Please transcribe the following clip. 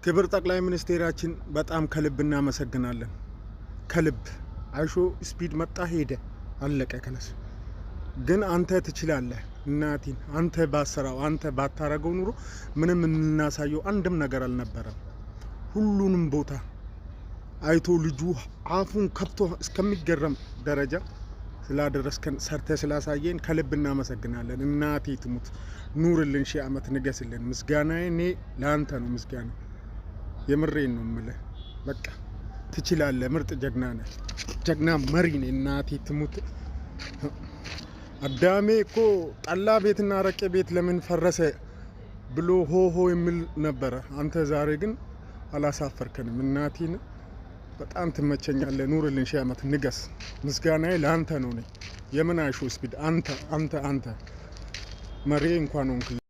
ክብር ጠቅላይ ሚኒስቴራችን በጣም ከልብ እናመሰግናለን። ከልብ አይሾ ስፒድ መጣ ሄደ አለቀ ከነስ። ግን አንተ ትችላለህ እናቲን አንተ ባሰራው አንተ ባታረገው ኑሮ ምንም እናሳየው አንድም ነገር አልነበረም። ሁሉንም ቦታ አይቶ ልጁ አፉን ከፍቶ እስከሚገረም ደረጃ ስላደረስከን ሰርተ ስላሳየን ከልብ እናመሰግናለን። እናቴ ትሙት ኑርልን፣ ሺህ ዓመት ንገስልን። ምስጋናዬ እኔ ለአንተ ነው። ምስጋና የምሬን ነው የምልህ። በቃ ትችላለህ፣ ምርጥ ጀግና ነህ፣ ጀግና መሪ ነህ። እናቴ ትሙት አዳሜ እኮ ጠላ ቤትና አረቄ ቤት ለምን ፈረሰ ብሎ ሆሆ የሚል ነበረ። አንተ ዛሬ ግን አላሳፈርከንም። እናቴን በጣም ትመቸኛለህ። ኑርልን፣ ሺህ ዓመት ንገስ። ምስጋናዬ ለአንተ ነው። ነኝ የምን አይሾ ስፒድ አንተ መሪ እንኳን ሆንክ።